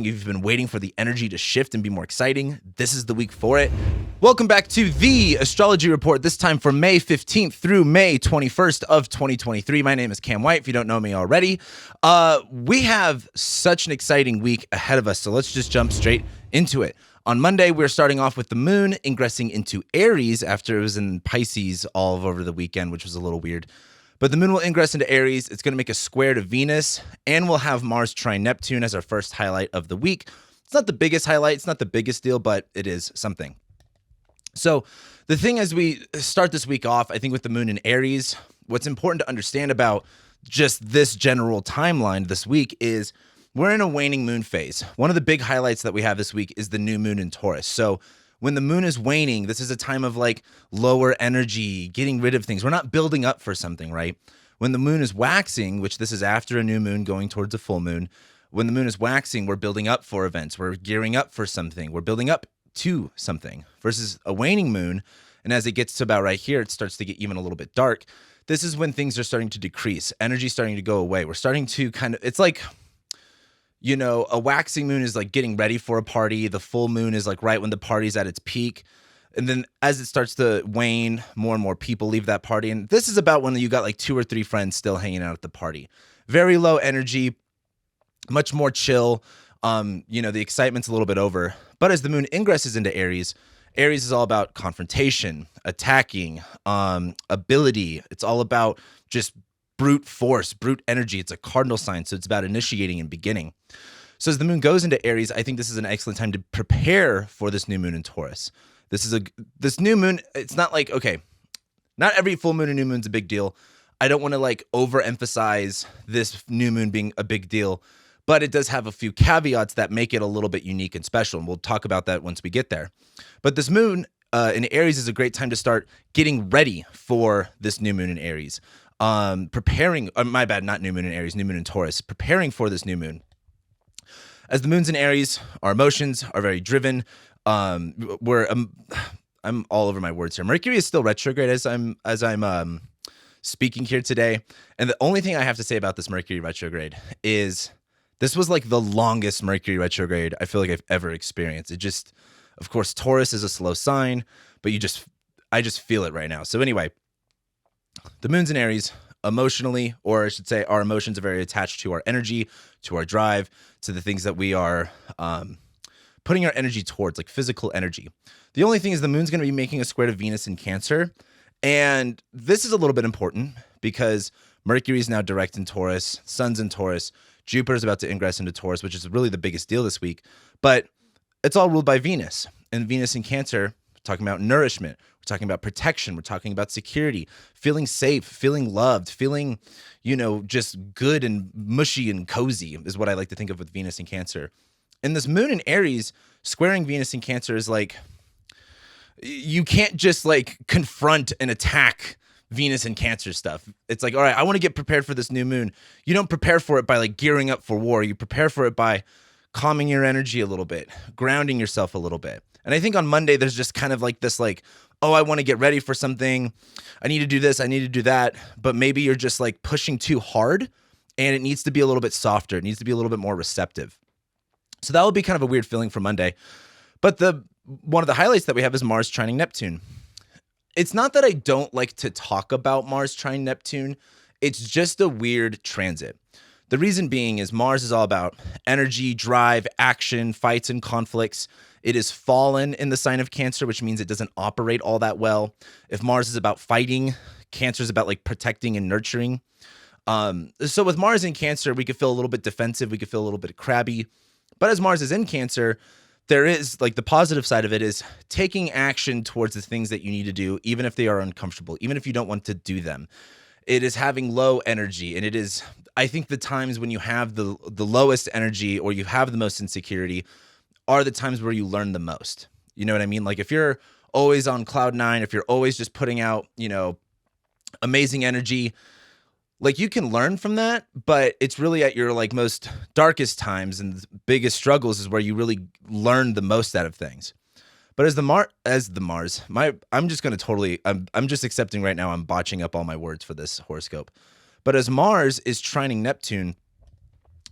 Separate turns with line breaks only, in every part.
if you've been waiting for the energy to shift and be more exciting, this is the week for it. Welcome back to the Astrology Report, this time for May 15th through May 21st of 2023. My name is Cam White, if you don't know me already. We have such an exciting week ahead of us, so let's just jump straight into it. On Monday, we're starting off with the moon ingressing into Aries after it was in Pisces all over the weekend, which was a little weird. But the moon will ingress into Aries. It's going to make a square to Venus, and we'll have Mars trine Neptune as our first highlight of the week. It's not the biggest highlight. It's not the biggest deal, but it is something. So the thing as we start this week off, I think with the moon in Aries, what's important to understand about just this general timeline this week is we're in a waning moon phase. One of the big highlights that we have this week is the new moon in Taurus. So when the moon is waning, this is a time of like lower energy, getting rid of things. We're not building up for something, right? When the moon is waxing, which this is after a new moon going towards a full moon, when the moon is waxing, we're building up for events. We're gearing up for something. We're building up to something versus a waning moon. And as it gets to about right here, it starts to get even a little bit dark. This is when things are starting to decrease. Energy starting to go away. We're starting to it's like, you know, a waxing moon is like getting ready for a party. The full moon is like right when the party's at its peak. And then as it starts to wane, more and more people leave that party. And this is about when you got like 2 or 3 friends still hanging out at the party. Very low energy, much more chill. The excitement's a little bit over. But as the moon ingresses into Aries, Aries is all about confrontation, attacking, ability. It's all about just brute force, brute energy. It's a cardinal sign, so it's about initiating and beginning. So as the moon goes into Aries, I think this is an excellent time to prepare for this new moon in Taurus. This new moon, it's not like, okay, not every full moon and new moon's a big deal. I don't want to like overemphasize this new moon being a big deal, but it does have a few caveats that make it a little bit unique and special, and we'll talk about that once we get there. But this moon in Aries is a great time to start getting ready for this new moon in Aries. Preparing, my bad, not new moon in Aries, new moon in Taurus, preparing for this new moon. As the moon's in Aries, our emotions are very driven. I'm all over my words here. Mercury is still retrograde as I'm speaking here today. And the only thing I have to say about this Mercury retrograde is this was like the longest Mercury retrograde I feel like I've ever experienced. It just, of course, Taurus is a slow sign, but I just feel it right now. So anyway, the moon's in Aries emotionally, or I should say our emotions are very attached to our energy, to our drive, to the things that we are putting our energy towards, like physical energy. The only thing is the moon's going to be making a square to Venus in Cancer. And this is a little bit important because Mercury is now direct in Taurus, Sun's in Taurus, Jupiter's about to ingress into Taurus, which is really the biggest deal this week. But it's all ruled by Venus. And Venus in Cancer, we're talking about nourishment. We're talking about protection. We're talking about security, feeling safe, feeling loved, feeling, just good and mushy and cozy is what I like to think of with Venus in Cancer. And this moon in Aries squaring Venus in Cancer is like, you can't just like confront and attack Venus and Cancer stuff. It's like, all right, I want to get prepared for this new moon. You don't prepare for it by like gearing up for war. You prepare for it by calming your energy a little bit, grounding yourself a little bit. And I think on Monday, there's just kind of like this like, oh, I want to get ready for something. I need to do this. I need to do that. But maybe you're just like pushing too hard and it needs to be a little bit softer. It needs to be a little bit more receptive. So that will be kind of a weird feeling for Monday. But one of the highlights that we have is Mars trining Neptune. It's not that I don't like to talk about Mars trine Neptune. It's just a weird transit. The reason being is Mars is all about energy, drive, action, fights, and conflicts. It is fallen in the sign of Cancer, which means it doesn't operate all that well. If Mars is about fighting, Cancer is about like protecting and nurturing. So with Mars in Cancer, we could feel a little bit defensive. We could feel a little bit crabby. But as Mars is in Cancer, there is like the positive side of it is taking action towards the things that you need to do, even if they are uncomfortable, even if you don't want to do them. It is having low energy. And it is, I think the times when you have the lowest energy or you have the most insecurity are the times where you learn the most. You know what I mean? Like if you're always on cloud 9, if you're always just putting out, amazing energy, like you can learn from that, but it's really at your like most darkest times and the biggest struggles is where you really learn the most out of things. But I'm just accepting right now I'm botching up all my words for this horoscope. But as Mars is trining Neptune,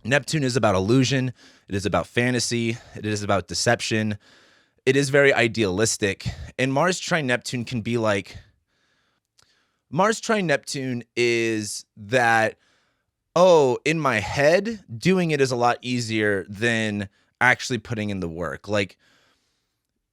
Neptune is about illusion. It is about fantasy. It is about deception. It is very idealistic. And Mars trine Neptune can be like, Mars trine Neptune is that, oh, in my head, doing it is a lot easier than actually putting in the work. Like,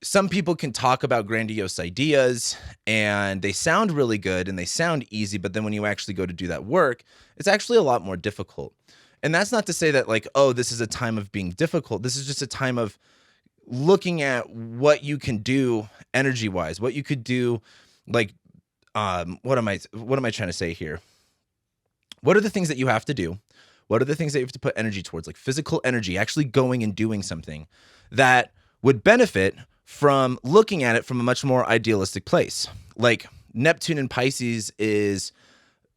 some people can talk about grandiose ideas and they sound really good and they sound easy, but then when you actually go to do that work, it's actually a lot more difficult. And that's not to say that like, oh, this is a time of being difficult. This is just a time of looking at what you can do energy wise, what you could do. Like, what am I trying to say here? What are the things that you have to do? What are the things that you have to put energy towards, like physical energy, actually going and doing something that would benefit from looking at it from a much more idealistic place? Like Neptune in Pisces is,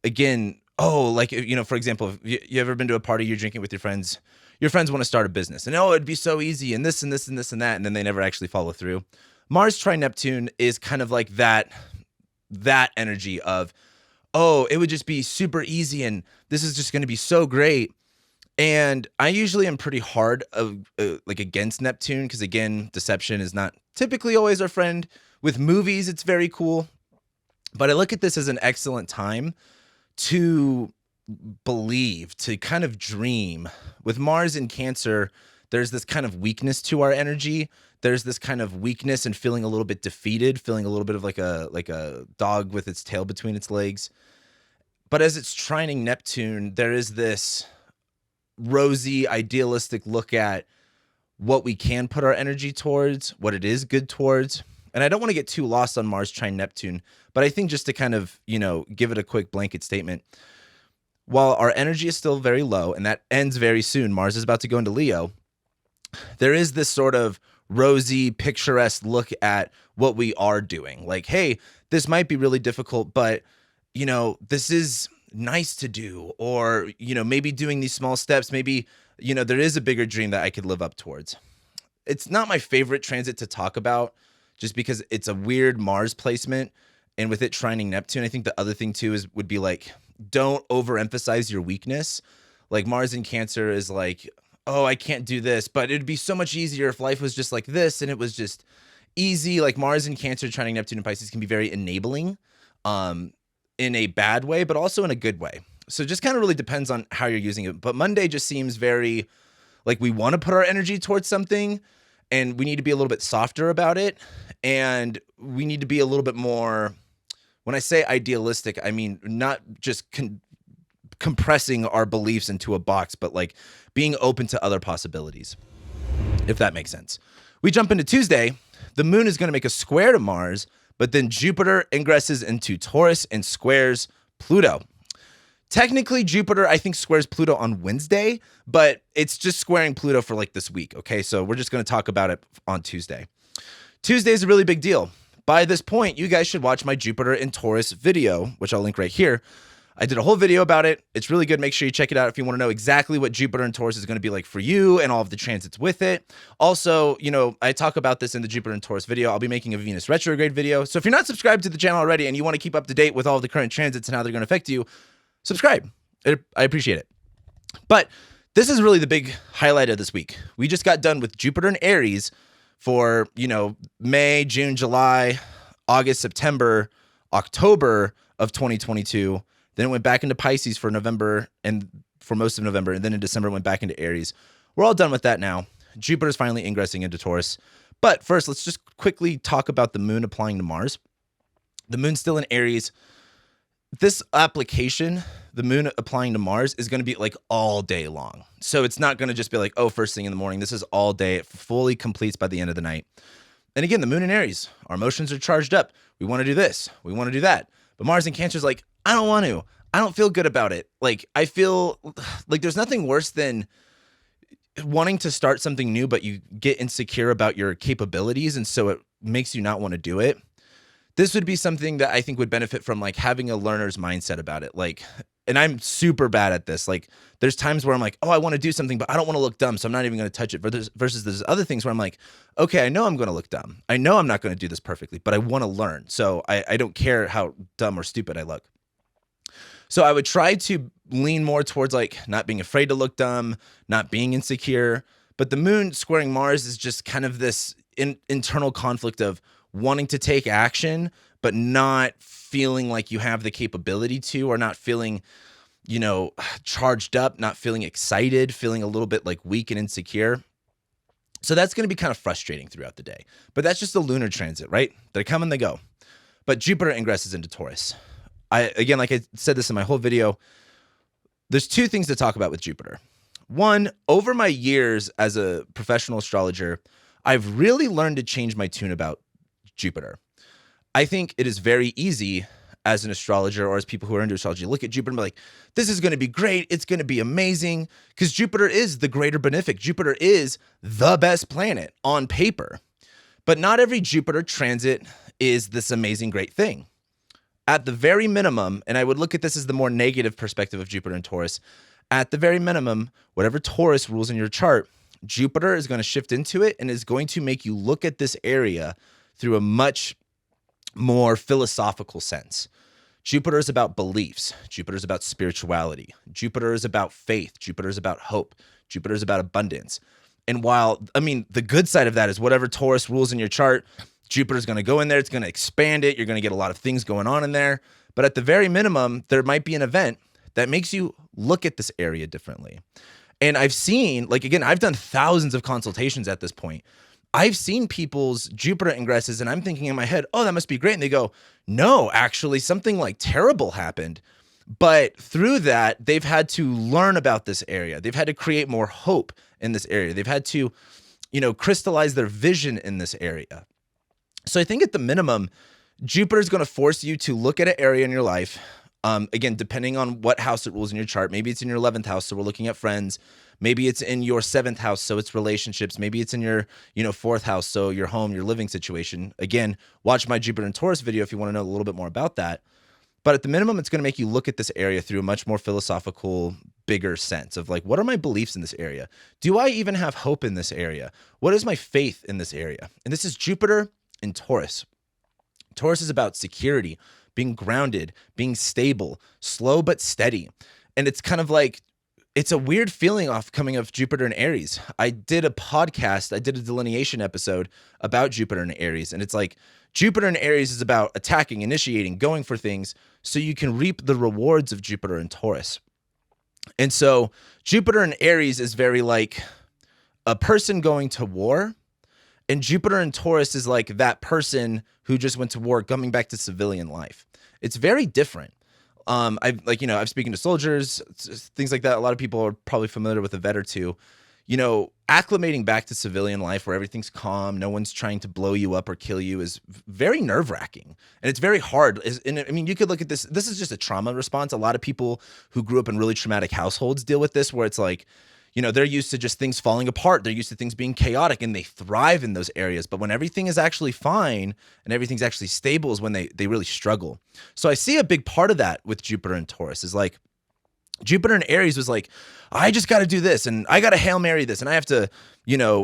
again, oh, like, you know, for example, if you ever been to a party, you're drinking with your friends want to start a business and, oh, it'd be so easy and this and this and this and that. And then they never actually follow through. Mars trine Neptune is kind of like that energy of, oh, it would just be super easy and this is just going to be so great. And I usually am pretty hard like against Neptune because, again, deception is not typically always our friend. With movies, it's very cool. But I look at this as an excellent time to believe, to kind of dream. With Mars in Cancer, there's this kind of weakness to our energy. There's this kind of weakness and feeling a little bit defeated, feeling a little bit of like a dog with its tail between its legs. But as it's trining Neptune, there is this rosy, idealistic look at what we can put our energy towards, what it is good towards. And I don't want to get too lost on Mars trine Neptune, but I think just to kind of, you know, give it a quick blanket statement, while our energy is still very low and that ends very soon, Mars is about to go into Leo, there is this sort of rosy, picturesque look at what we are doing. Like, hey, this might be really difficult, but, you know, this is nice to do. Or, you know, maybe doing these small steps, maybe, you know, there is a bigger dream that I could live up towards. It's not my favorite transit to talk about just because it's a weird Mars placement. And with it trining Neptune, I think the other thing too would be like, don't overemphasize your weakness. Like Mars in Cancer is like, oh, I can't do this, but it'd be so much easier if life was just like this and it was just easy. Like Mars in Cancer trining Neptune and Pisces can be very enabling in a bad way, but also in a good way. So it just kind of really depends on how you're using it. But Monday just seems very like we want to put our energy towards something and we need to be a little bit softer about it. And we need to be a little bit more, when I say idealistic, I mean not just compressing our beliefs into a box, but like being open to other possibilities, if that makes sense. We jump into Tuesday. The moon is going to make a square to Mars, but then Jupiter ingresses into Taurus and squares Pluto. Technically, Jupiter, I think, squares Pluto on Wednesday, but it's just squaring Pluto for like this week, okay? So we're just going to talk about it on Tuesday. Tuesday is a really big deal. By this point, you guys should watch my Jupiter and Taurus video, which I'll link right here. I did a whole video about it. It's really good. Make sure you check it out if you want to know exactly what Jupiter and Taurus is going to be like for you and all of the transits with it. Also, you know, I talk about this in the Jupiter and Taurus video. I'll be making a Venus retrograde video. So if you're not subscribed to the channel already and you want to keep up to date with all of the current transits and how they're going to affect you, subscribe. I appreciate it. But this is really the big highlight of this week. We just got done with Jupiter and Aries for, you know, May, June, July, August, September, October of 2022. Then it went back into Pisces for November and for most of November. And then in December, it went back into Aries. We're all done with that now. Jupiter's finally ingressing into Taurus. But first, let's just quickly talk about the moon applying to Mars. The moon's still in Aries. This application, the moon applying to Mars, is going to be like all day long. So it's not going to just be like, oh, first thing in the morning. This is all day. It fully completes by the end of the night. And again, the moon in Aries, our emotions are charged up. We want to do this. We want to do that. But Mars in Cancer is like, I don't want to. I don't feel good about it. Like, I feel like there's nothing worse than wanting to start something new, but you get insecure about your capabilities. And so it makes you not want to do it. This would be something that I think would benefit from like having a learner's mindset about it. Like, and I'm super bad at this. Like there's times where I'm like, oh, I want to do something, but I don't want to look dumb. So I'm not even going to touch it. Versus there's other things where I'm like, okay, I know I'm going to look dumb. I know I'm not going to do this perfectly, but I want to learn. So I don't care how dumb or stupid I look. So I would try to lean more towards like not being afraid to look dumb, not being insecure. But the moon squaring Mars is just kind of this internal conflict of wanting to take action, but not feeling like you have the capability to, or not feeling, charged up, not feeling excited, feeling a little bit like weak and insecure. So that's going to be kind of frustrating throughout the day. But that's just a lunar transit, right? They come and they go. But Jupiter ingresses into Taurus. Again, like I said this in my whole video, there's two things to talk about with Jupiter. One, over my years as a professional astrologer, I've really learned to change my tune about Jupiter. I think it is very easy as an astrologer or as people who are into astrology, look at Jupiter and be like, this is going to be great. It's going to be amazing, because Jupiter is the greater benefic. Jupiter is the best planet on paper. But not every Jupiter transit is this amazing, great thing. At the very minimum, and I would look at this as the more negative perspective of Jupiter and Taurus, at the very minimum, whatever Taurus rules in your chart, Jupiter is going to shift into it and is going to make you look at this area through a much more philosophical sense. Jupiter is about beliefs. Jupiter is about spirituality. Jupiter is about faith. Jupiter is about hope. Jupiter is about abundance. And while, the good side of that is whatever Taurus rules in your chart, Jupiter is going to go in there. It's going to expand it. You're going to get a lot of things going on in there. But at the very minimum, there might be an event that makes you look at this area differently. And I've seen, I've done thousands of consultations at this point. I've seen people's Jupiter ingresses, and I'm thinking in my head, oh, that must be great. And they go, no, actually, something like terrible happened. But through that, they've had to learn about this area. They've had to create more hope in this area. They've had to, crystallize their vision in this area. So I think at the minimum, Jupiter is going to force you to look at an area in your life. Again, depending on what house it rules in your chart. Maybe it's in your 11th house, so we're looking at friends. Maybe it's in your 7th house, so it's relationships. Maybe it's in your, 4th house, so your home, your living situation. Again, watch my Jupiter and Taurus video if you want to know a little bit more about that. But at the minimum, it's going to make you look at this area through a much more philosophical, bigger sense of like, what are my beliefs in this area? Do I even have hope in this area? What is my faith in this area? And this is Jupiter and Taurus. Taurus is about security, being grounded, being stable, slow but steady. And it's kind of like, it's a weird feeling coming of Jupiter and Aries. I did a delineation episode about Jupiter and Aries. And it's like, Jupiter and Aries is about attacking, initiating, going for things so you can reap the rewards of Jupiter and Taurus. And so Jupiter and Aries is very like a person going to war. And Jupiter and Taurus is like that person who just went to war coming back to civilian life. It's very different. I'm speaking to soldiers, things like that. A lot of people are probably familiar with a vet or two. Acclimating back to civilian life where everything's calm, no one's trying to blow you up or kill you is very nerve-wracking. And it's very hard. You could look at this. This is just a trauma response. A lot of people who grew up in really traumatic households deal with this, where it's like, they're used to just things falling apart. They're used to things being chaotic, and they thrive in those areas. But when everything is actually fine and everything's actually stable is when they really struggle. So I see a big part of that with Jupiter and Taurus is like, Jupiter and Aries was like, I just got to do this, and I got to Hail Mary this, and I have to,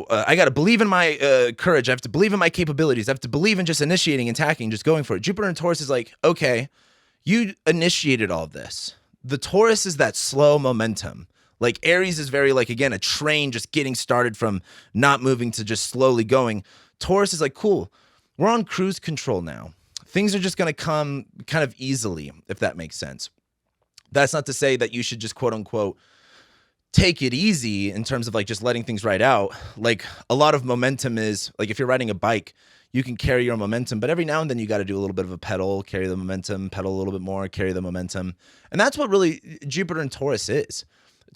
I got to believe in my courage. I have to believe in my capabilities. I have to believe in just initiating, attacking, just going for it. Jupiter and Taurus is like, okay, you initiated all of this. The Taurus is that slow momentum. Like Aries is very like, again, a train just getting started from not moving to just slowly going. Taurus is like, cool, we're on cruise control now. Things are just going to come kind of easily, if that makes sense. That's not to say that you should just quote unquote take it easy in terms of like just letting things ride out. Like a lot of momentum is like, if you're riding a bike, you can carry your momentum, but every now and then you got to do a little bit of a pedal, carry the momentum, pedal a little bit more, carry the momentum. And that's what really Jupiter and Taurus is.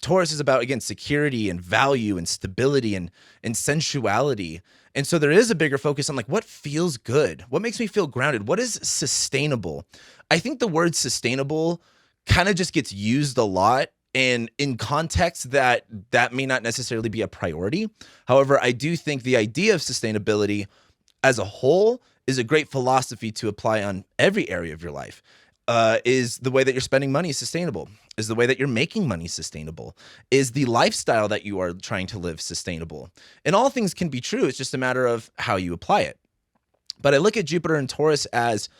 Taurus is about, again, security and value and stability and sensuality. And so there is a bigger focus on like, what feels good? What makes me feel grounded? What is sustainable? I think the word sustainable kind of just gets used a lot, and in context that may not necessarily be a priority. However, I do think the idea of sustainability as a whole is a great philosophy to apply on every area of your life. Is the way that you're spending money sustainable? Is the way that you're making money sustainable? Is the lifestyle that you are trying to live sustainable? And all things can be true. It's just a matter of how you apply it. But I look at Jupiter and Taurus as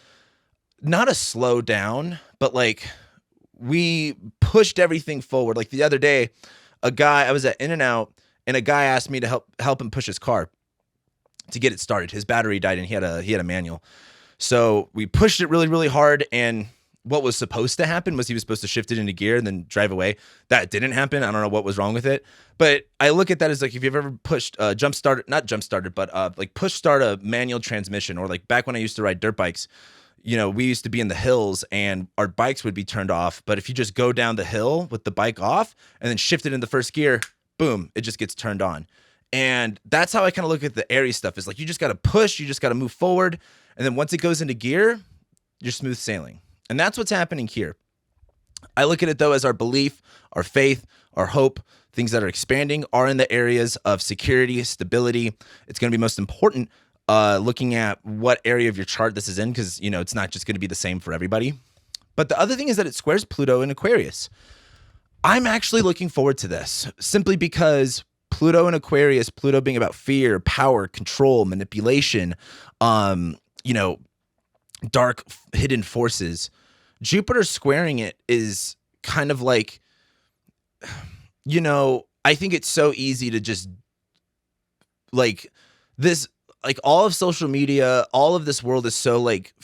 not a slow down, but like we pushed everything forward. Like the other day, I was at In-N-Out, and a guy asked me to help him push his car to get it started. His battery died, and he had a manual. So we pushed it really, really hard, and what was supposed to happen was he was supposed to shift it into gear and then drive away. That didn't happen. I don't know what was wrong with it, but I look at that as like, if you've ever pushed push start a manual transmission, or like back when I used to ride dirt bikes, we used to be in the hills and our bikes would be turned off. But if you just go down the hill with the bike off and then shift it in the first gear, boom, it just gets turned on. And that's how I kind of look at the Aries stuff, is like, you just got to push, you just got to move forward. And then once it goes into gear, you're smooth sailing. And that's what's happening here. I look at it, though, as our belief, our faith, our hope, things that are expanding are in the areas of security, stability. It's going to be most important looking at what area of your chart this is in, because, it's not just going to be the same for everybody. But the other thing is that it squares Pluto in Aquarius. I'm actually looking forward to this simply because Pluto in Aquarius, Pluto being about fear, power, control, manipulation, dark hidden forces. Jupiter squaring it is kind of like, I think it's so easy to just like this, like all of social media, all of this world is so like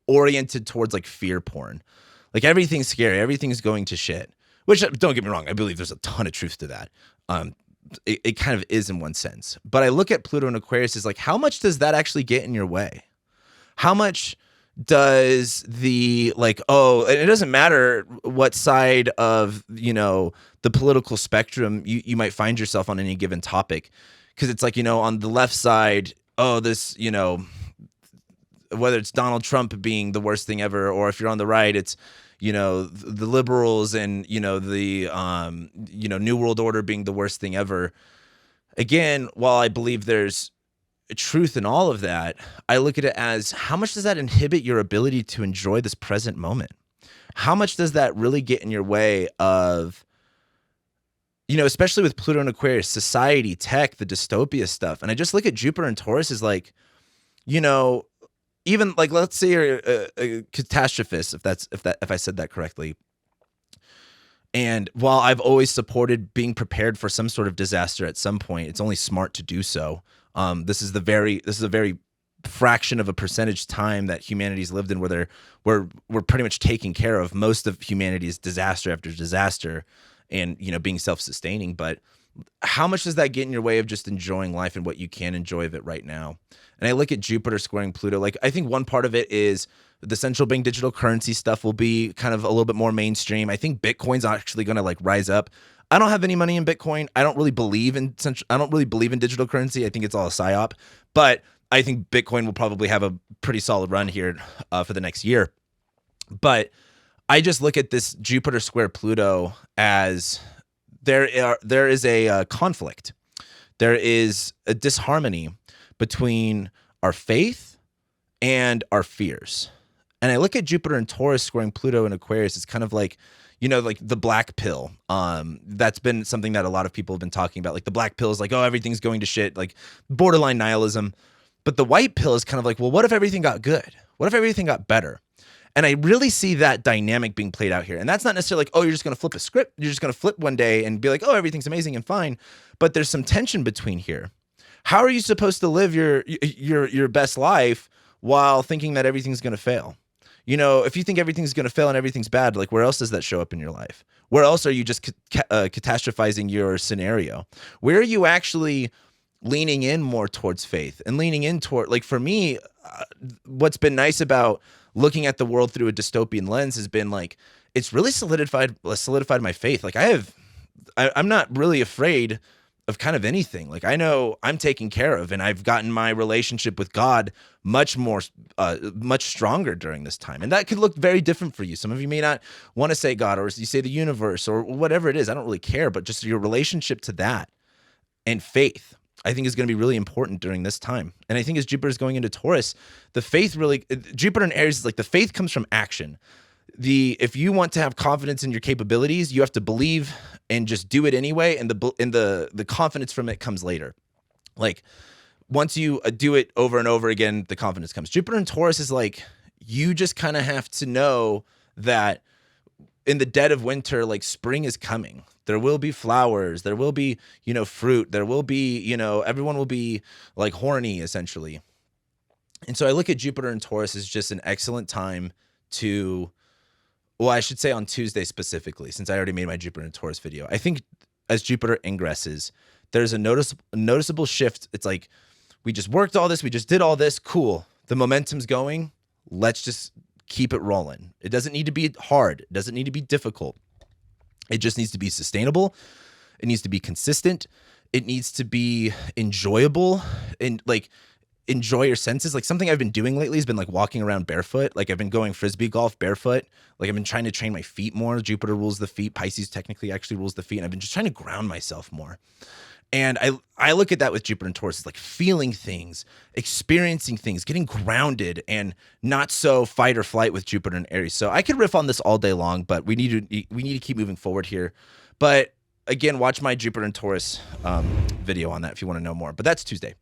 oriented towards like fear porn. Like everything's scary, everything's going to shit, which, don't get me wrong, I believe there's a ton of truth to that. It kind of is in one sense, but I look at Pluto and Aquarius as like, how much does that actually get in your way? How much does the and it doesn't matter what side of, the political spectrum you might find yourself on any given topic. Because it's like, on the left side, this, whether it's Donald Trump being the worst thing ever, or if you're on the right, it's, the liberals and, the, New World Order being the worst thing ever. Again, while I believe there's truth in all of that, I look at it as, how much does that inhibit your ability to enjoy this present moment? How much does that really get in your way of, especially with Pluto and Aquarius, society, tech, the dystopia stuff? And I just look at Jupiter and Taurus as like, even like, let's say you're a catastrophist, if I said that correctly. And while I've always supported being prepared for some sort of disaster at some point, it's only smart to do so. This is a very fraction of a percentage time that humanity's lived in where we're pretty much taking care of most of humanity's disaster after disaster, and being self-sustaining. But how much does that get in your way of just enjoying life and what you can enjoy of it right now? And I look at Jupiter squaring Pluto. Like, I think one part of it is the central bank digital currency stuff will be kind of a little bit more mainstream. I think Bitcoin's actually going to like rise up. I don't have any money in Bitcoin. I don't really believe in digital currency. I think it's all a psyop. But I think Bitcoin will probably have a pretty solid run here for the next year. But I just look at this Jupiter square Pluto as there is a conflict. There is a disharmony between our faith and our fears. And I look at Jupiter and Taurus squaring Pluto and Aquarius. It's kind of like, like the black pill. That's been something that a lot of people have been talking about. Like the black pill is like, oh, everything's going to shit, like borderline nihilism. But the white pill is kind of like, well, what if everything got good? What if everything got better? And I really see that dynamic being played out here. And that's not necessarily like, oh, you're just going to flip a script. You're just going to flip one day and be like, oh, everything's amazing and fine. But there's some tension between here. How are you supposed to live your best life while thinking that everything's going to fail? If you think everything's going to fail and everything's bad, like where else does that show up in your life? Where else are you just catastrophizing your scenario? Where are you actually leaning in more towards faith and leaning in toward, like for me, what's been nice about looking at the world through a dystopian lens has been like, it's really solidified my faith. Like I'm not really afraid of kind of anything. Like I know I'm taken care of, and I've gotten my relationship with God much stronger during this time. And that could look very different for you. Some of you may not want to say God, or you say the universe, or whatever it is. I don't really care, but just your relationship to that and faith, I think is going to be really important during this time. And I think as Jupiter is going into Taurus, the faith Jupiter in Aries is like the faith comes from action. If you want to have confidence in your capabilities, you have to believe and just do it anyway. And the confidence from it comes later. Like once you do it over and over again, the confidence comes. Jupiter in Taurus is like, you just kind of have to know that in the dead of winter, like spring is coming. There will be flowers. There will be, fruit. There will be, everyone will be like horny essentially. And so I look at Jupiter and Taurus as just an excellent time to, well, I should say on Tuesday specifically, since I already made my Jupiter and Taurus video. I think as Jupiter ingresses, there's a noticeable shift. It's like, we just worked all this. We just did all this. Cool. The momentum's going. Let's just keep it rolling. It doesn't need to be hard. It doesn't need to be difficult. It just needs to be sustainable. It needs to be consistent. It needs to be enjoyable and like enjoy your senses. Like something I've been doing lately has been like walking around barefoot. Like I've been going Frisbee golf barefoot. Like I've been trying to train my feet more. Jupiter rules the feet. Pisces technically actually rules the feet. And I've been just trying to ground myself more. And I look at that with Jupiter and Taurus, like feeling things, experiencing things, getting grounded, and not so fight or flight with Jupiter and Aries. So I could riff on this all day long, but we need to keep moving forward here. But again, watch my Jupiter and Taurus video on that if you want to know more. But that's Tuesday.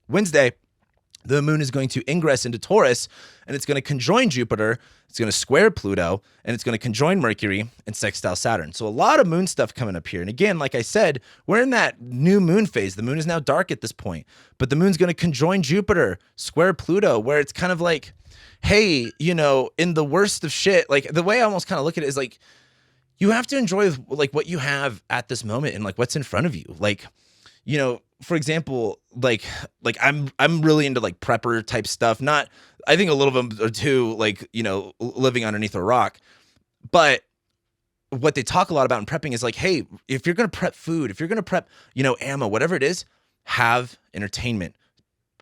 Wednesday, the moon is going to ingress into Taurus, and it's going to conjoin Jupiter, it's going to square Pluto, and it's going to conjoin Mercury and sextile Saturn. So a lot of moon stuff coming up here. And again, like I said, we're in that new moon phase. The moon is now dark at this point, but the moon's going to conjoin Jupiter, square Pluto, where it's kind of like, hey, in the worst of shit, like the way I almost kind of look at it is like, you have to enjoy like what you have at this moment and like what's in front of you. Like, for example, like I'm really into like prepper type stuff. Not, I think a little of them are too like, living underneath a rock. But what they talk a lot about in prepping is like, hey, if you're going to prep food, if you're going to prep, ammo, whatever it is, have entertainment,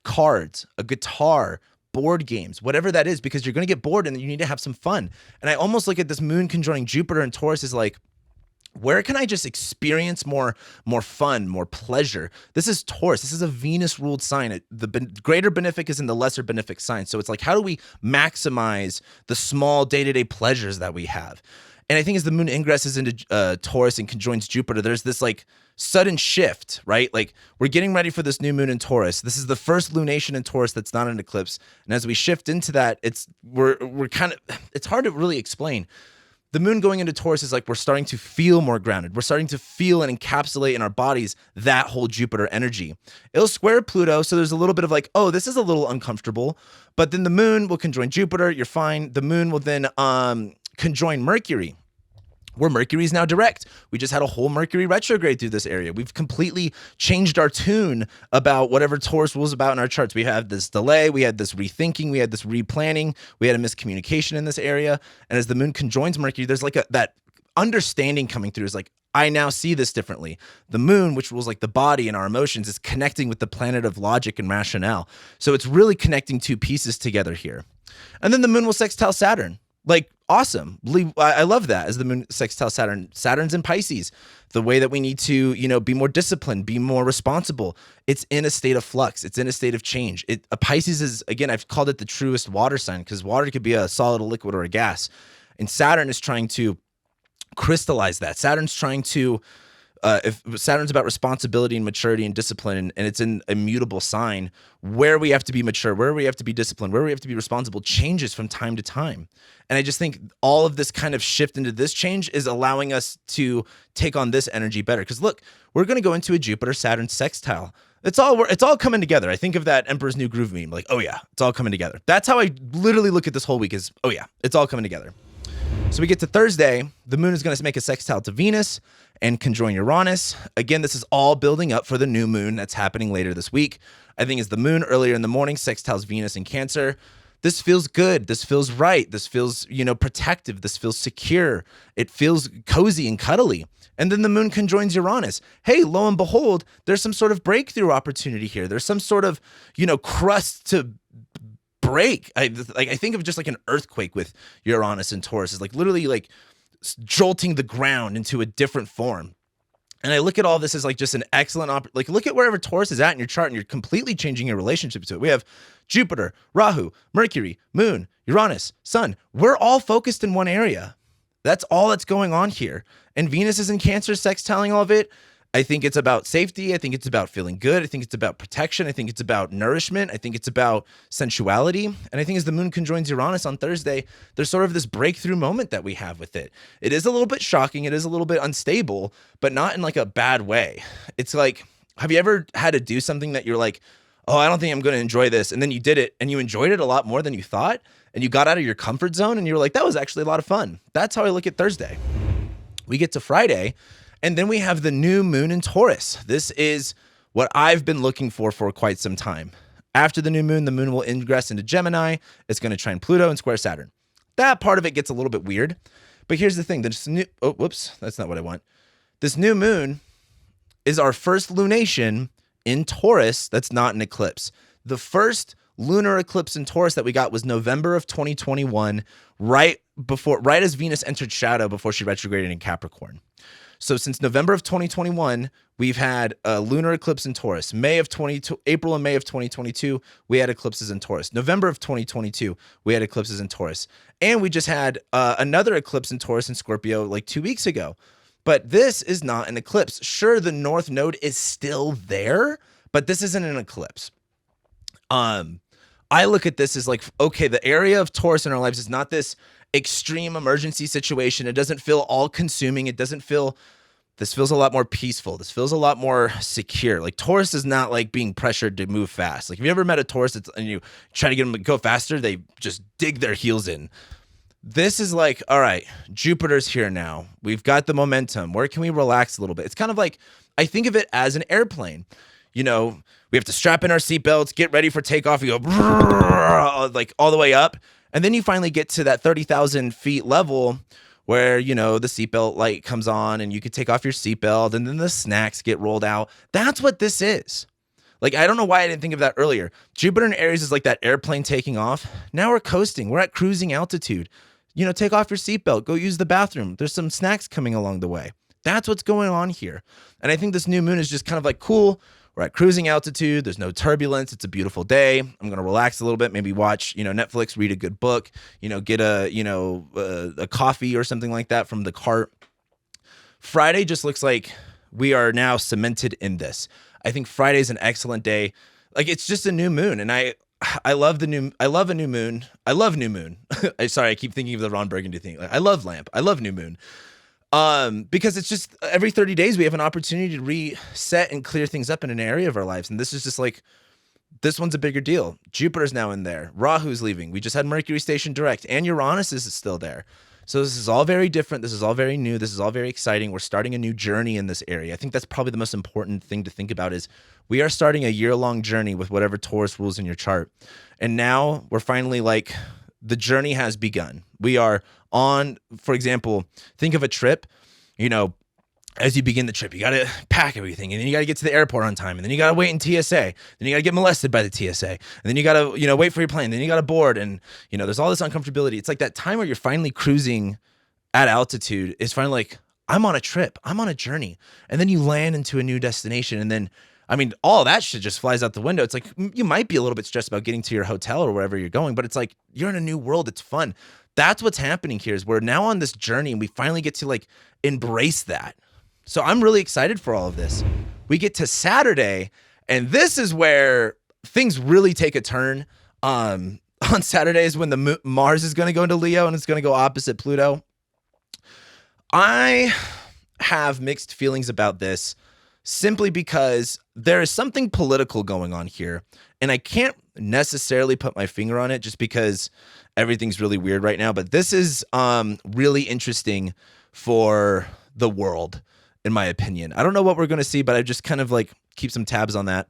cards, a guitar, board games, whatever that is, because you're going to get bored and you need to have some fun. And I almost look at this moon conjoining Jupiter and Taurus as like, where can I just experience more fun, more pleasure? This is Taurus. This is a Venus-ruled sign. The greater benefic is in the lesser benefic sign. So it's like, how do we maximize the small day-to-day pleasures that we have? And I think as the moon ingresses into Taurus and conjoins Jupiter, there's this like sudden shift, right? Like we're getting ready for this new moon in Taurus. This is the first lunation in Taurus that's not an eclipse. And as we shift into that, it's hard to really explain. The moon going into Taurus is like we're starting to feel more grounded. We're starting to feel and encapsulate in our bodies that whole Jupiter energy. It'll square Pluto, so there's a little bit of like, oh, this is a little uncomfortable. But then the moon will conjoin Jupiter. You're fine. The moon will then conjoin Mercury, where Mercury is now direct. We just had a whole Mercury retrograde through this area. We've completely changed our tune about whatever Taurus rules about in our charts. We have this delay, we had this rethinking, we had this replanning, we had a miscommunication in this area. And as the moon conjoins Mercury, there's like that understanding coming through. Is like, I now see this differently. The moon, which rules like the body and our emotions, is connecting with the planet of logic and rationale. So it's really connecting two pieces together here. And then the moon will sextile Saturn. Like, awesome. I love that as the moon sextile Saturn. Saturn's in Pisces. The way that we need to, be more disciplined, be more responsible. It's in a state of flux. It's in a state of change. A Pisces is, again, I've called it the truest water sign because water could be a solid, a liquid, or a gas. And Saturn is trying to crystallize that. Saturn's trying to, if Saturn's about responsibility and maturity and discipline, and it's an immutable sign, where we have to be mature, where we have to be disciplined, where we have to be responsible changes from time to time. And I just think all of this kind of shift into this change is allowing us to take on this energy better. Because look, we're going to go into a Jupiter-Saturn sextile. It's all coming together. I think of that Emperor's New Groove meme, like, oh yeah, it's all coming together. That's how I literally look at this whole week is, oh yeah, it's all coming together. So we get to Thursday, the moon is going to make a sextile to Venus and conjoin Uranus. Again, this is all building up for the new moon that's happening later this week. I think as the moon earlier in the morning sextiles Venus in Cancer, this feels good. This feels right. This feels, protective. This feels secure. It feels cozy and cuddly. And then the moon conjoins Uranus. Hey, lo and behold, there's some sort of breakthrough opportunity here. There's some sort of, crust to break. I think of just like an earthquake with Uranus and Taurus. It's like literally like jolting the ground into a different form. And I look at all this as like just an excellent, look at wherever Taurus is at in your chart and you're completely changing your relationship to it. We have Jupiter, Rahu, Mercury, Moon, Uranus, Sun. We're all focused in one area. That's all that's going on here. And Venus is in Cancer, sextiling all of it. I think it's about safety. I think it's about feeling good. I think it's about protection. I think it's about nourishment. I think it's about sensuality. And I think as the moon conjoins Uranus on Thursday, there's sort of this breakthrough moment that we have with it. It is a little bit shocking. It is a little bit unstable, but not in like a bad way. It's like, have you ever had to do something that you're like, oh, I don't think I'm going to enjoy this. And then you did it and you enjoyed it a lot more than you thought. And you got out of your comfort zone and you were like, that was actually a lot of fun. That's how I look at Thursday. We get to Friday. And then we have the new moon in Taurus. This is what I've been looking for quite some time. After the moon will ingress into Gemini. It's going to trine Pluto and square Saturn. That part of it gets a little bit weird. But here's the thing. That's not what I want. This new moon is our first lunation in Taurus that's not an eclipse. The first lunar eclipse in Taurus that we got was November of 2021, right as Venus entered shadow before she retrograded in Capricorn. So since November of 2021, we've had a lunar eclipse in Taurus. April and May of 2022, we had eclipses in Taurus. November of 2022, we had eclipses in Taurus. And we just had another eclipse in Taurus and Scorpio like 2 weeks ago. But this is not an eclipse. Sure, the North Node is still there, but this isn't an eclipse. I look at this as like, okay, the area of Taurus in our lives is not this extreme emergency situation. It doesn't feel all consuming. This feels a lot more peaceful. This feels a lot more secure. Like Taurus is not like being pressured to move fast. Like, have you ever met a Taurus and you try to get them to go faster? They just dig their heels in. This is like, all right, Jupiter's here now. We've got the momentum. Where can we relax a little bit? It's kind of like, I think of it as an airplane. You know, we have to strap in our seatbelts, get ready for takeoff. You go like all the way up. And then you finally get to that 30,000 feet level where, you know, the seatbelt light comes on and you could take off your seatbelt and then the snacks get rolled out. That's what this is. Like, I don't know why I didn't think of that earlier. Jupiter in Aries is like that airplane taking off. Now we're coasting. We're at cruising altitude. You know, take off your seatbelt. Go use the bathroom. There's some snacks coming along the way. That's what's going on here. And I think this new moon is just kind of like, cool. We're at cruising altitude. There's no turbulence. It's a beautiful day. I'm going to relax a little bit, maybe watch, Netflix, read a good book, get a coffee or something like that from the cart. Friday just looks like we are now cemented in this. I think Friday's an excellent day. Like, it's just a new moon. And I love a new moon. I love new moon. Sorry, I keep thinking of the Ron Burgundy thing. Like, I love lamp. I love new moon. Because it's just every 30 days we have an opportunity to reset and clear things up in an area of our lives. And this is just like, this one's a bigger deal. Jupiter's now in there. Rahu's leaving. We just had Mercury station direct and Uranus is still there. So this is all very different. This is all very new. This is all very exciting. We're starting a new journey in this area. I think that's probably the most important thing to think about is we are starting a year-long journey with whatever Taurus rules in your chart. And now we're finally like, the journey has begun. We are on, for example, think of a trip, as you begin the trip, you got to pack everything and then you got to get to the airport on time and then you got to wait in TSA. Then you got to get molested by the TSA and then you got to, wait for your plane. Then you got to board and, there's all this uncomfortability. It's like that time where you're finally cruising at altitude is finally like, I'm on a trip. I'm on a journey. And then you land into a new destination. And then, all that shit just flies out the window. It's like, you might be a little bit stressed about getting to your hotel or wherever you're going, but it's like, you're in a new world. It's fun. That's what's happening here is we're now on this journey and we finally get to like embrace that. So I'm really excited for all of this. We get to Saturday and this is where things really take a turn. On Saturday is when the Mars is going to go into Leo and it's going to go opposite Pluto. I have mixed feelings about this simply because there is something political going on here and I can't necessarily put my finger on it just because everything's really weird right now, but this is really interesting for the world, in my opinion. I don't know what we're going to see, but I just kind of like keep some tabs on that.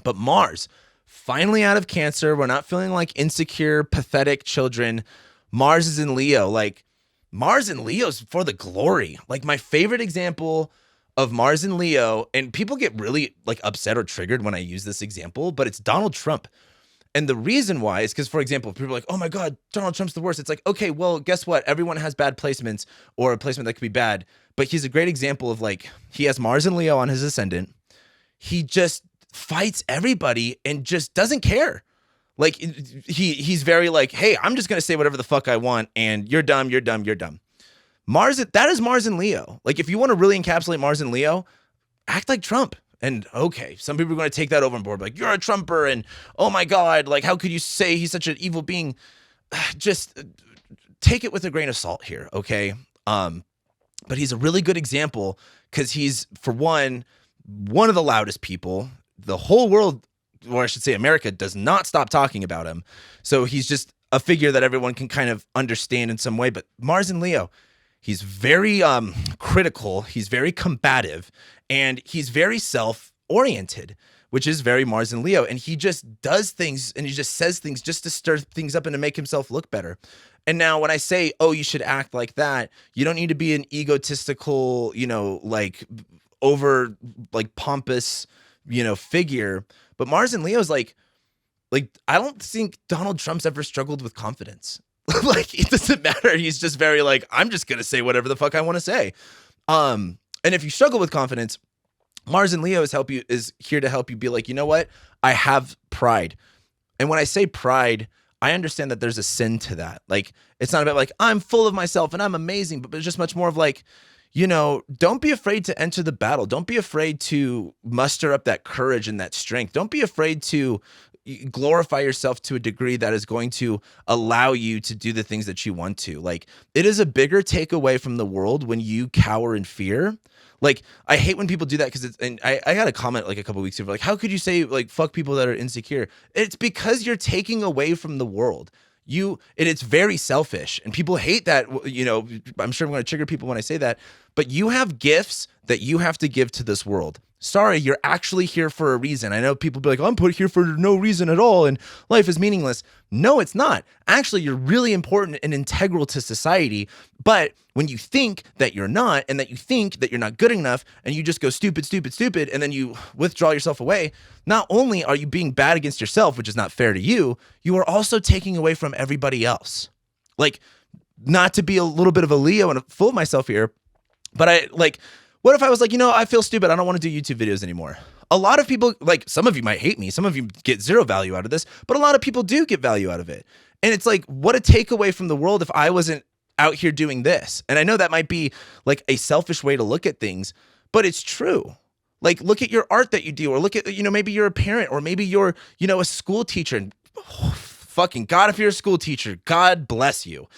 But Mars, finally out of Cancer. We're not feeling like insecure, pathetic children. Mars is in Leo. Like, Mars in Leo is for the glory. Like, my favorite example of Mars in Leo, and people get really like upset or triggered when I use this example, but it's Donald Trump. And the reason why is because, for example, people are like, oh my God, Donald Trump's the worst. It's like, okay, well, guess what? Everyone has bad placements or a placement that could be bad. But he's a great example of like, he has Mars and Leo on his ascendant. He just fights everybody and just doesn't care. Like, he's very like, hey, I'm just going to say whatever the fuck I want. And you're dumb, you're dumb, you're dumb. That is Mars and Leo. Like, if you want to really encapsulate Mars and Leo, act like Trump. And okay, some people are going to take that overboard, like, you're a Trumper, and oh my God, like, how could you say he's such an evil being? Just take it with a grain of salt here, okay? But he's a really good example because he's, for one of the loudest people. The whole world, or I should say America, does not stop talking about him. So he's just a figure that everyone can kind of understand in some way. But Mars and Leo, he's very critical, he's very combative, and he's very self-oriented, which is very Mars and Leo. And he just does things and he just says things just to stir things up and to make himself look better. And now when I say, oh, you should act like that, you don't need to be an egotistical, like over like pompous, figure. But Mars and Leo is like I don't think Donald Trump's ever struggled with confidence. Like, it doesn't matter. He's just very like, I'm just going to say whatever the fuck I want to say. And if you struggle with confidence, Mars and Leo is here to help you be like, you know what? I have pride. And when I say pride, I understand that there's a sin to that. Like, it's not about like, I'm full of myself and I'm amazing, but it's just much more of like, don't be afraid to enter the battle. Don't be afraid to muster up that courage and that strength. Don't be afraid to glorify yourself to a degree that is going to allow you to do the things that you want to. Like, it is a bigger takeaway from the world when you cower in fear. Like, I hate when people do that because I got a comment like a couple weeks ago, like, how could you say like fuck people that are insecure? It's because you're taking away from the world. And it's very selfish, and people hate that. I'm sure I'm going to trigger people when I say that, but you have gifts that you have to give to this world. Sorry, you're actually here for a reason. I know people be like, I'm put here for no reason at all, and life is meaningless. No, it's not. Actually, you're really important and integral to society. But when you think that you're not, and that you think that you're not good enough, and you just go stupid, stupid, stupid, and then you withdraw yourself away, not only are you being bad against yourself, which is not fair to you, you are also taking away from everybody else. Like, not to be a little bit of a Leo and full of myself here, but what if I was like, I feel stupid, I don't want to do YouTube videos anymore? A lot of people, like, some of you might hate me, some of you get zero value out of this, but a lot of people do get value out of it. And it's like, what a takeaway from the world if I wasn't out here doing this. And I know that might be like a selfish way to look at things, but it's true. Like, look at your art that you do, or look at, maybe you're a parent, or maybe you're, a school teacher. And fucking God, if you're a school teacher, God bless you.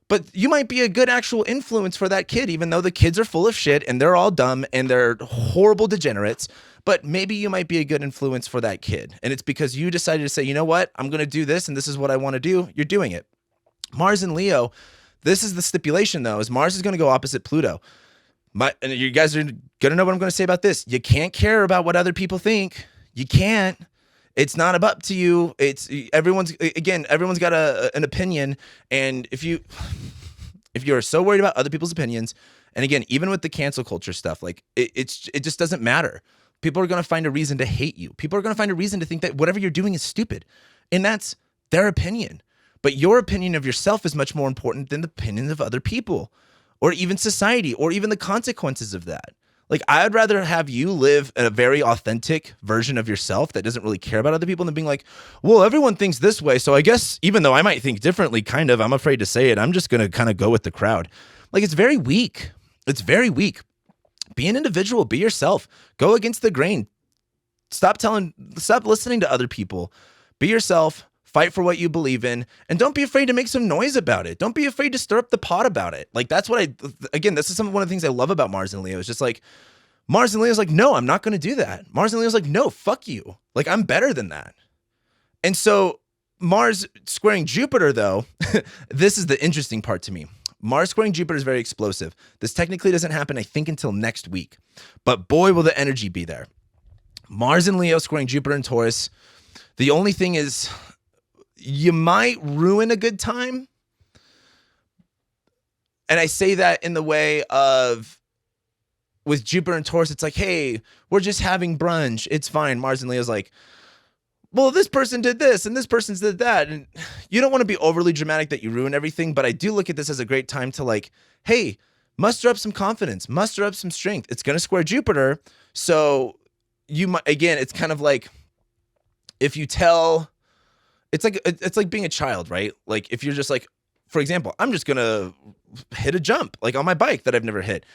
But you might be a good actual influence for that kid, even though the kids are full of shit and they're all dumb and they're horrible degenerates. But maybe you might be a good influence for that kid. And it's because you decided to say, you know what? I'm going to do this, and this is what I want to do. You're doing it. Mars and Leo, this is the stipulation, though, is Mars is going to go opposite Pluto. And you guys are going to know what I'm going to say about this. You can't care about what other people think. You can't. It's not up to you. Everyone's got an opinion. And if you're so worried about other people's opinions, and again, even with the cancel culture stuff, like it just doesn't matter. People are going to find a reason to hate you. People are going to find a reason to think that whatever you're doing is stupid. And that's their opinion. But your opinion of yourself is much more important than the opinions of other people, or even society, or even the consequences of that. Like, I'd rather have you live a very authentic version of yourself that doesn't really care about other people than being like, well, everyone thinks this way, so I guess even though I might think differently, I'm afraid to say it, I'm just going to kind of go with the crowd. Like, it's very weak. It's very weak. Be an individual. Be yourself. Go against the grain. Stop listening to other people. Be yourself. Fight for what you believe in, and don't be afraid to make some noise about it. Don't be afraid to stir up the pot about it. Like, that's what this is one of the things I love about Mars and Leo. It's just like, Mars and Leo's like, no, I'm not going to do that. Mars and Leo's like, no, fuck you. Like, I'm better than that. And so Mars squaring Jupiter, though, this is the interesting part to me. Mars squaring Jupiter is very explosive. This technically doesn't happen, I think, until next week. But boy, will the energy be there. Mars and Leo squaring Jupiter and Taurus. The only thing is, you might ruin a good time. And I say that in the way of, with Jupiter and Taurus, it's like, hey, we're just having brunch. It's fine. Mars and Leo's like, well, this person did this and this person did that. And you don't want to be overly dramatic that you ruin everything. But I do look at this as a great time to like, hey, muster up some confidence, muster up some strength. It's going to square Jupiter. So you might, again, it's kind of like, if you tell, it's like being a child, right? Like, if you're just like, for example, I'm just going to hit a jump like on my bike that I've never hit.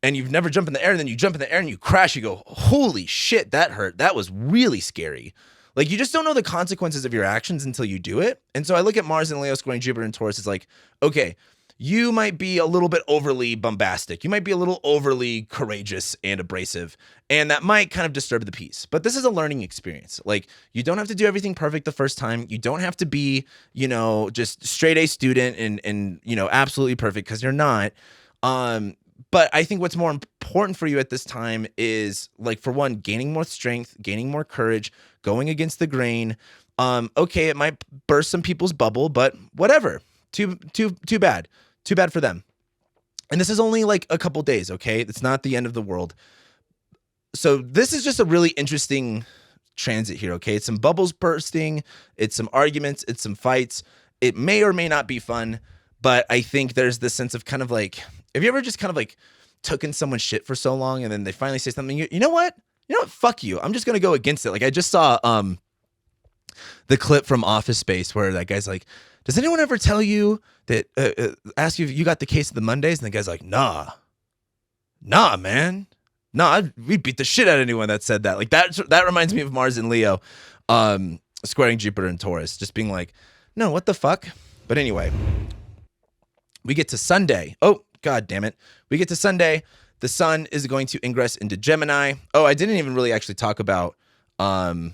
and you've never jumped in the air, and then you jump in the air and you crash, you go, holy shit, that hurt. That was really scary. Like, you just don't know the consequences of your actions until you do it. And so I look at Mars and Leo squaring Jupiter and Taurus. It's like, okay, you might be a little bit overly bombastic. You might be a little overly courageous and abrasive, and that might kind of disturb the peace. But this is a learning experience. Like, you don't have to do everything perfect the first time. You don't have to be, just straight A student and absolutely perfect, because you're not. But I think what's more important for you at this time is, like, for one, gaining more strength, gaining more courage, going against the grain. Okay, it might burst some people's bubble, but whatever. Too bad. Too bad for them. And this is only like a couple days, okay? It's not the end of the world. So this is just a really interesting transit here, okay? It's some bubbles bursting. It's some arguments. It's some fights. It may or may not be fun, but I think there's this sense of kind of like, have you ever just kind of like taken someone's shit for so long and then they finally say something, you know what? Fuck you. I'm just going to go against it. Like, I just saw the clip from Office Space where that guy's like, does anyone ever tell you that, ask you if you got the case of the Mondays? And the guy's like, nah, man. Nah, we beat the shit out of anyone that said that. Like, that reminds me of Mars and Leo squaring Jupiter and Taurus, just being like, no, what the fuck? But anyway, we get to Sunday. Oh, God damn it. We get to Sunday. The sun is going to ingress into Gemini. Oh, I didn't even really actually talk about the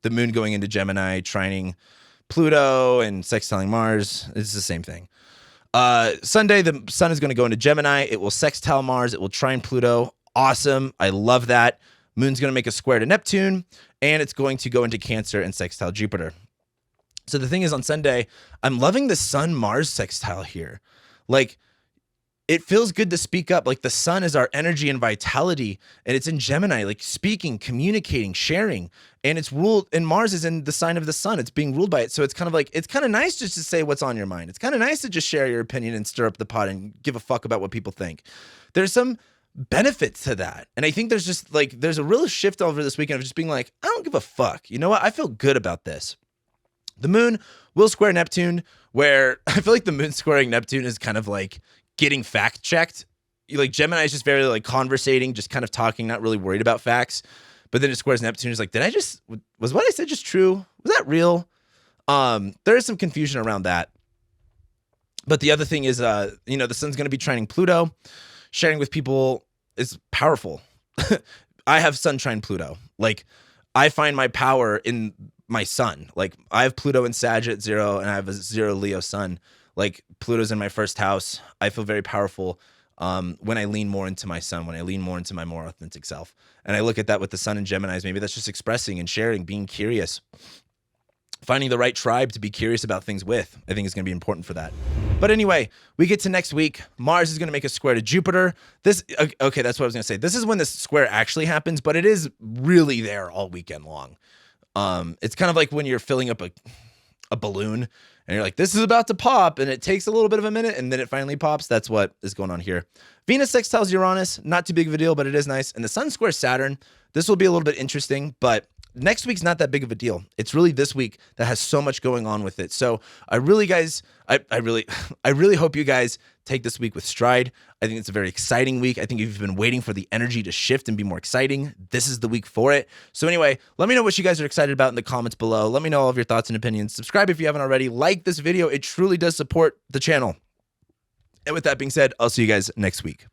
moon going into Gemini, trining Pluto and sextiling Mars. It's the same thing. Sunday, the sun is going to go into Gemini. It will sextile Mars. It will trine Pluto. Awesome. I love that. Moon's going to make a square to Neptune, and it's going to go into Cancer and sextile Jupiter. So the thing is, on Sunday, I'm loving the Sun-Mars sextile here. Like, it feels good to speak up. Like, the sun is our energy and vitality, and it's in Gemini, like speaking, communicating, sharing, and it's ruled, and Mars is in the sign of the sun. It's being ruled by it. So it's kind of like, it's kind of nice just to say what's on your mind. It's kind of nice to just share your opinion and stir up the pot and give a fuck about what people think. There's some benefits to that. And I think there's just like, there's a real shift over this weekend of just being like, I don't give a fuck. You know what? I feel good about this. The moon will square Neptune, where I feel like the moon squaring Neptune is kind of like getting fact checked. Like, Gemini is just very like conversating, just kind of talking, not really worried about facts. But then it squares Neptune. Is like, was what I said just true? Was that real? There is some confusion around that. But the other thing is, the sun's going to be trining Pluto. Sharing with people is powerful. I have sun trine Pluto. Like, I find my power in my sun. Like, I have Pluto in Sag at 0, and I have a 0 Leo sun. Like, Pluto's in my first house. I feel very powerful when I lean more into my sun, when I lean more into my more authentic self. And I look at that with the sun and Geminis. Maybe that's just expressing and sharing, being curious. Finding the right tribe to be curious about things with, I think is going to be important for that. But anyway, we get to next week. Mars is going to make a square to Jupiter. Okay, that's what I was going to say. This is when this square actually happens, but it is really there all weekend long. It's kind of like when you're filling up a balloon and you're like, this is about to pop, and it takes a little bit of a minute, and then it finally pops. That's what is going on here. Venus sextiles Uranus, not too big of a deal, but it is nice. And the sun squares Saturn. This will be a little bit interesting, but next week's not that big of a deal. It's really this week that has so much going on with it. So I really hope you guys take this week with stride. I think it's a very exciting week. I think if you've been waiting for the energy to shift and be more exciting, this is the week for it. So anyway, let me know what you guys are excited about in the comments below. Let me know all of your thoughts and opinions. Subscribe if you haven't already. Like this video. It truly does support the channel. And with that being said, I'll see you guys next week.